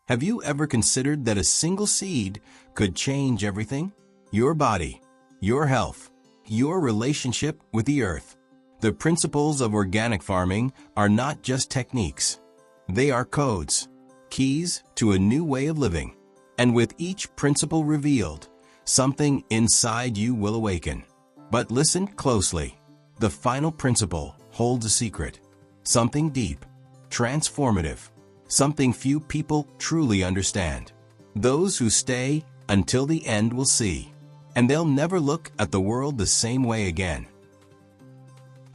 Have you ever considered that a single seed could change everything? Your body, your health, your relationship with the earth. The principles of organic farming are not just techniques. They are codes, keys to a new way of living. And with each principle revealed, something inside you will awaken. But listen closely. The final principle holds a secret. Something deep, transformative, something few people truly understand. Those who stay until the end will see, and they'll never look at the world the same way again.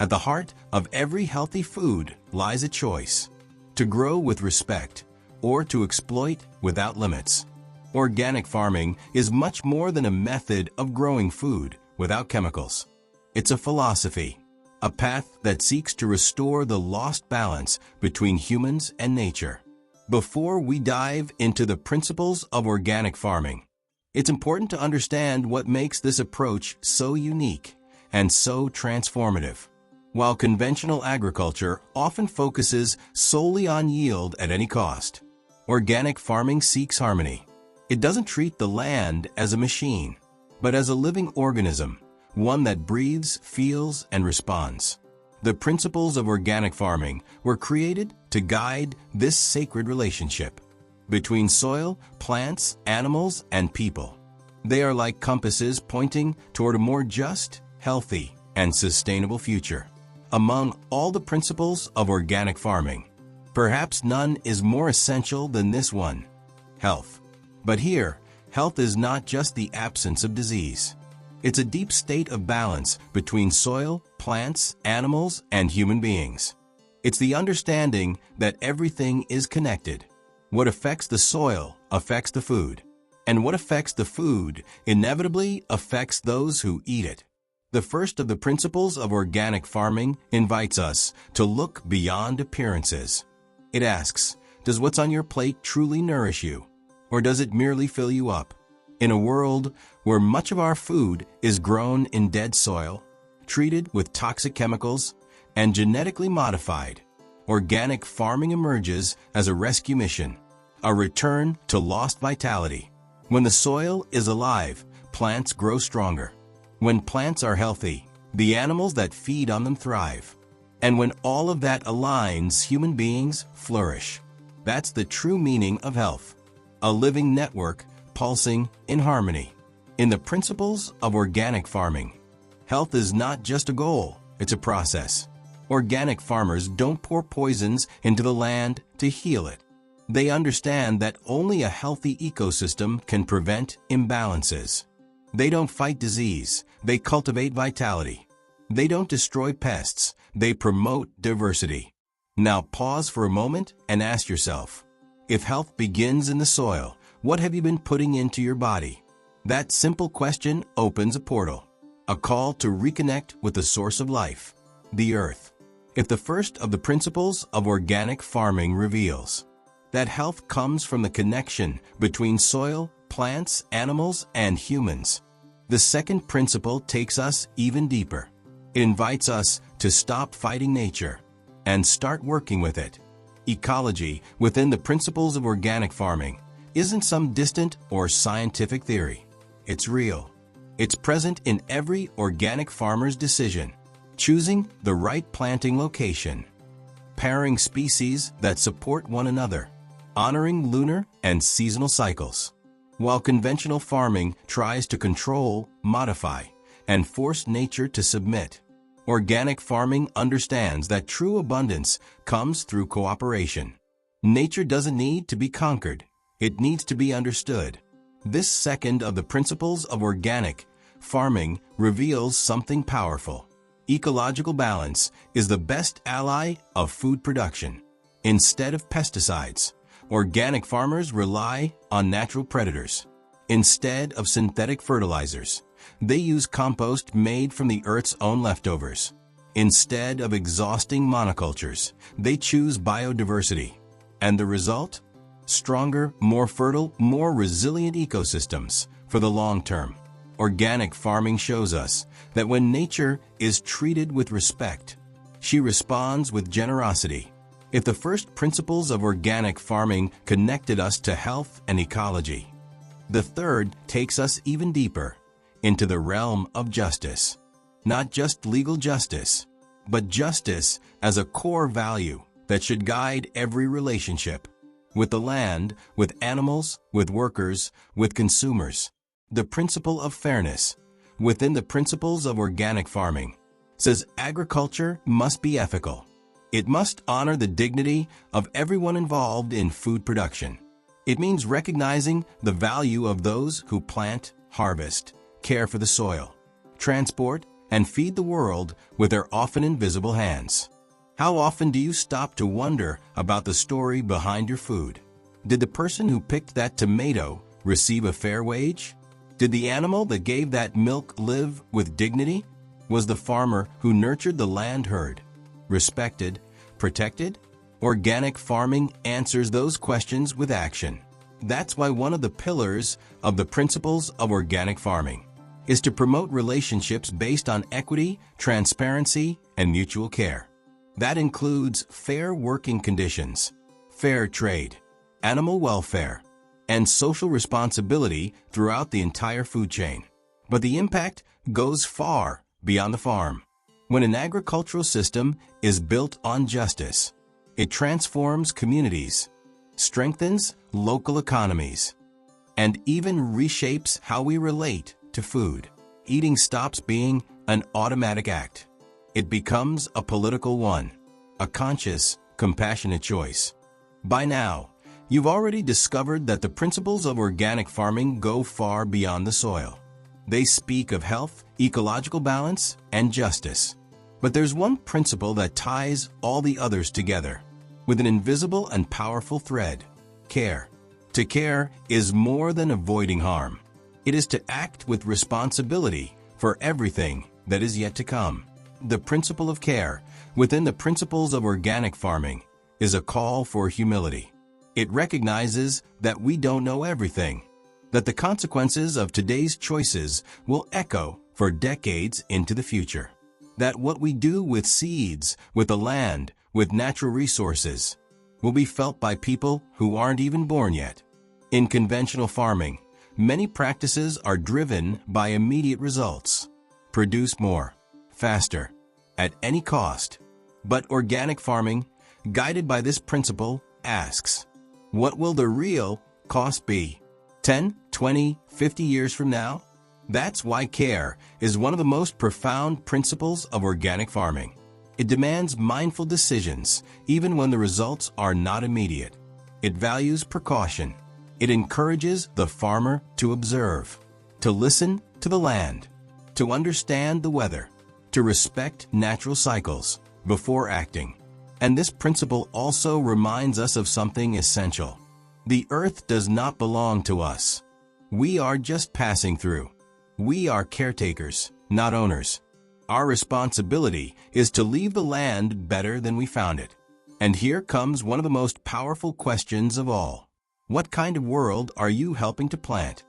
At the heart of every healthy food lies a choice: to grow with respect or to exploit without limits. Organic farming is much more than a method of growing food without chemicals. It's a philosophy, a path that seeks to restore the lost balance between humans and nature. Before we dive into the principles of organic farming, it's important to understand what makes this approach so unique and so transformative. While conventional agriculture often focuses solely on yield at any cost, organic farming seeks harmony. It doesn't treat the land as a machine, but as a living organism, one that breathes, feels, and responds. The principles of organic farming were created to guide this sacred relationship between soil, plants, animals, and people. They are like compasses pointing toward a more just, healthy, and sustainable future. Among all the principles of organic farming, perhaps none is more essential than this one: health. But here, health is not just the absence of disease. It's a deep state of balance between soil, plants, animals, and human beings. It's the understanding that everything is connected. What affects the soil affects the food, and what affects the food inevitably affects those who eat it. The first of the principles of organic farming invites us to look beyond appearances. It asks, does what's on your plate truly nourish you, or does it merely fill you up? In a world where much of our food is grown in dead soil, treated with toxic chemicals, and genetically modified, organic farming emerges as a rescue mission, a return to lost vitality. When the soil is alive, plants grow stronger. When plants are healthy, the animals that feed on them thrive. And when all of that aligns, human beings flourish. That's the true meaning of health: a living network pulsing in harmony. In the principles of organic farming, health is not just a goal, it's a process. Organic farmers don't pour poisons into the land to heal it. They understand that only a healthy ecosystem can prevent imbalances. They don't fight disease, they cultivate vitality. They don't destroy pests, they promote diversity. Now pause for a moment and ask yourself, if health begins in the soil, what have you been putting into your body? That simple question opens a portal, a call to reconnect with the source of life, the earth. If the first of the principles of organic farming reveals that health comes from the connection between soil, plants, animals, and humans, the second principle takes us even deeper. It invites us to stop fighting nature and start working with it. Ecology, within the principles of organic farming, isn't some distant or scientific theory. It's real. It's present in every organic farmer's decision: choosing the right planting location, pairing species that support one another, honoring lunar and seasonal cycles. While conventional farming tries to control, modify, and force nature to submit, organic farming understands that true abundance comes through cooperation. Nature doesn't need to be conquered, it needs to be understood. This second of the principles of organic farming reveals something powerful. Ecological balance is the best ally of food production. Instead of pesticides, organic farmers rely on natural predators. Instead of synthetic fertilizers, they use compost made from the earth's own leftovers. Instead of exhausting monocultures, they choose biodiversity. And the result? Stronger, more fertile, more resilient ecosystems for the long term. Organic farming shows us that when nature is treated with respect, she responds with generosity. If the first principles of organic farming connected us to health and ecology, the third takes us even deeper into the realm of justice. Not just legal justice, but justice as a core value that should guide every relationship with the land, with animals, with workers, with consumers. The principle of fairness within the principles of organic farming says agriculture must be ethical. It must honor the dignity of everyone involved in food production. It means recognizing the value of those who plant, harvest, care for the soil, transport, and feed the world with their often invisible hands. How often do you stop to wonder about the story behind your food? Did the person who picked that tomato receive a fair wage? Did the animal that gave that milk live with dignity? Was the farmer who nurtured the land heard, respected, protected? Organic farming answers those questions with action. That's why one of the pillars of the principles of organic farming is to promote relationships based on equity, transparency, and mutual care. That includes fair working conditions, fair trade, animal welfare, and social responsibility throughout the entire food chain. But the impact goes far beyond the farm. When an agricultural system is built on justice, it transforms communities, strengthens local economies, and even reshapes how we relate to food. Eating stops being an automatic act. It becomes a political one, a conscious, compassionate choice. By now, you've already discovered that the principles of organic farming go far beyond the soil. They speak of health, ecological balance, and justice. But there's one principle that ties all the others together with an invisible and powerful thread: care. To care is more than avoiding harm. It is to act with responsibility for everything that is yet to come. The principle of care within the principles of organic farming is a call for humility. It recognizes that we don't know everything, that the consequences of today's choices will echo for decades into the future, that what we do with seeds, with the land, with natural resources, will be felt by people who aren't even born yet. In conventional farming, many practices are driven by immediate results. Produce more, faster, at any cost. But organic farming, guided by this principle, asks, what will the real cost be? 10, 20, 50 years from now? That's why care is one of the most profound principles of organic farming. It demands mindful decisions, even when the results are not immediate. It values precaution. It encourages the farmer to observe, to listen to the land, to understand the weather, to respect natural cycles before acting. And this principle also reminds us of something essential. The earth does not belong to us. We are just passing through. We are caretakers, not owners. Our responsibility is to leave the land better than we found it. And here comes one of the most powerful questions of all. What kind of world are you helping to plant?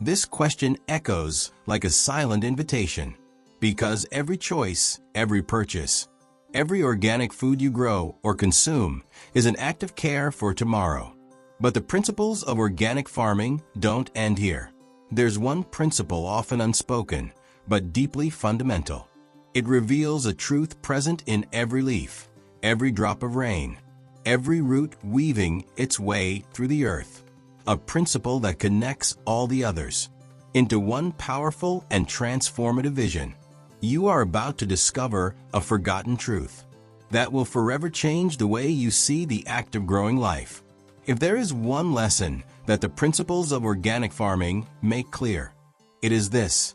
This question echoes like a silent invitation, because every choice, every purchase, every organic food you grow or consume is an act of care for tomorrow. But the principles of organic farming don't end here. There's one principle often unspoken, but deeply fundamental. It reveals a truth present in every leaf, every drop of rain, every root weaving its way through the earth. A principle that connects all the others into one powerful and transformative vision. You are about to discover a forgotten truth that will forever change the way you see the act of growing life. If there is one lesson that the principles of organic farming make clear, it is this: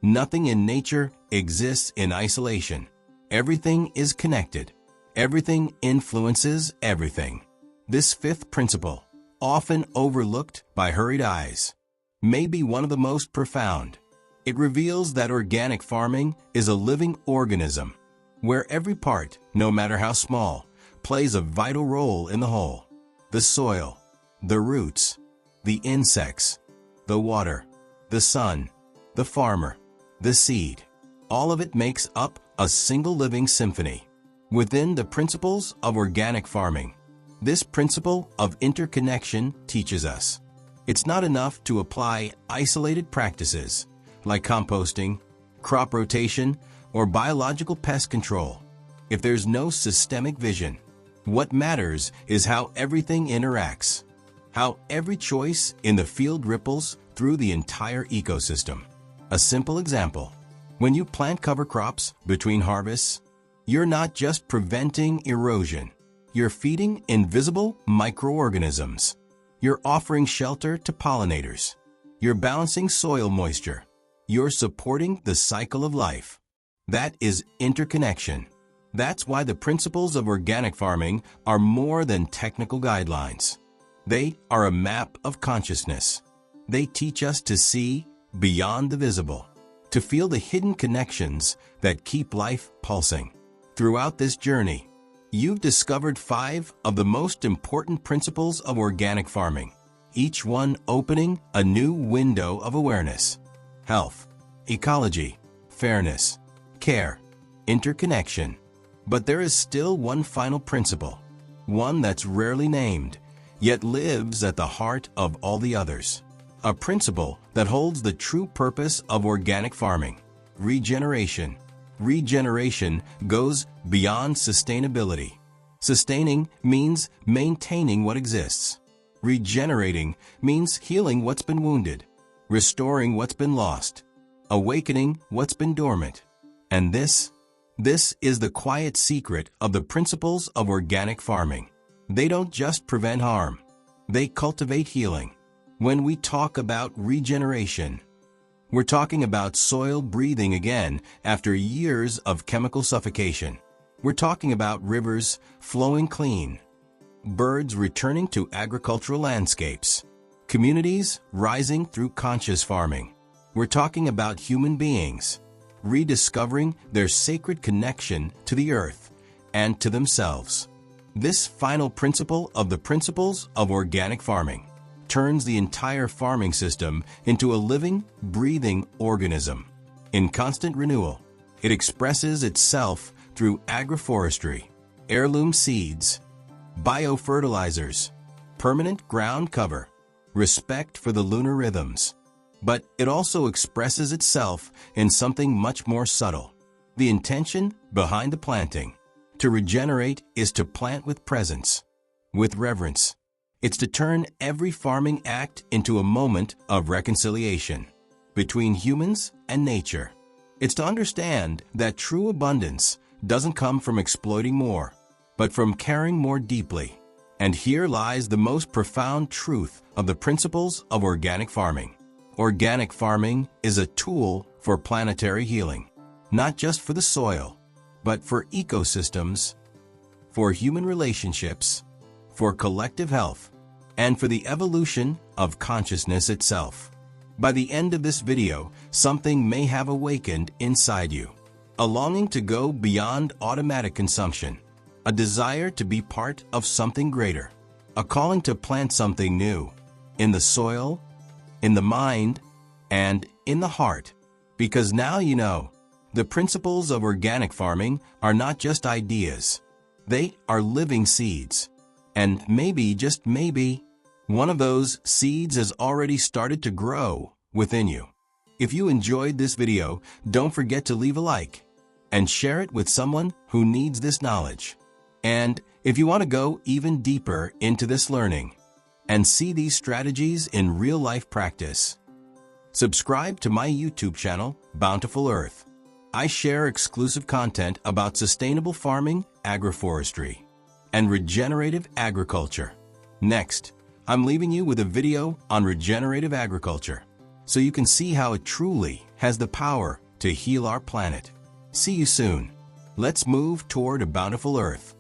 nothing in nature exists in isolation. Everything is connected. Everything influences everything. This fifth principle, often overlooked by hurried eyes, may be one of the most profound. It reveals that organic farming is a living organism, where every part, no matter how small, plays a vital role in the whole. The soil, the roots, the insects, the water, the sun, the farmer, the seed. All of it makes up a single living symphony. Within the principles of organic farming, this principle of interconnection teaches us it's not enough to apply isolated practices like composting, crop rotation, or biological pest control. If there's no systemic vision, what matters is how everything interacts, how every choice in the field ripples through the entire ecosystem. A simple example: when you plant cover crops between harvests, you're not just preventing erosion, you're feeding invisible microorganisms. You're offering shelter to pollinators. You're balancing soil moisture. You're supporting the cycle of life. That is interconnection. That's why the principles of organic farming are more than technical guidelines. They are a map of consciousness. They teach us to see beyond the visible, to feel the hidden connections that keep life pulsing. Throughout this journey, you've discovered 5 of the most important principles of organic farming, each one opening a new window of awareness: health, ecology, fairness, care, interconnection. But there is still one final principle, one that's rarely named, yet lives at the heart of all the others. A principle that holds the true purpose of organic farming: regeneration. Regeneration goes beyond sustainability. Sustaining means maintaining what exists. Regenerating means healing what's been wounded, restoring what's been lost, awakening what's been dormant. And this is the quiet secret of the principles of organic farming. They don't just prevent harm, they cultivate healing. When we talk about regeneration, we're talking about soil breathing again after years of chemical suffocation. We're talking about rivers flowing clean, birds returning to agricultural landscapes, communities rising through conscious farming. We're talking about human beings rediscovering their sacred connection to the earth and to themselves. This final principle of the principles of organic farming turns the entire farming system into a living, breathing organism. In constant renewal, it expresses itself through agroforestry, heirloom seeds, biofertilizers, permanent ground cover, respect for the lunar rhythms. But it also expresses itself in something much more subtle: the intention behind the planting. To regenerate is to plant with presence, with reverence. It's to turn every farming act into a moment of reconciliation between humans and nature. It's to understand that true abundance doesn't come from exploiting more, but from caring more deeply. And here lies the most profound truth of the principles of organic farming. Organic farming is a tool for planetary healing, not just for the soil, but for ecosystems, for human relationships, for collective health, and for the evolution of consciousness itself. By the end of this video, something may have awakened inside you. A longing to go beyond automatic consumption, a desire to be part of something greater, a calling to plant something new, in the soil, in the mind, and in the heart. Because now you know, the principles of organic farming are not just ideas. They are living seeds. And maybe, just maybe, one of those seeds has already started to grow within you. If you enjoyed this video, don't forget to leave a like and share it with someone who needs this knowledge. And if you want to go even deeper into this learning and see these strategies in real-life practice, subscribe to my YouTube channel, Bountiful Earth. I share exclusive content about sustainable farming, agroforestry, and regenerative agriculture. Next, I'm leaving you with a video on regenerative agriculture, so you can see how it truly has the power to heal our planet. See you soon. Let's move toward a bountiful Earth.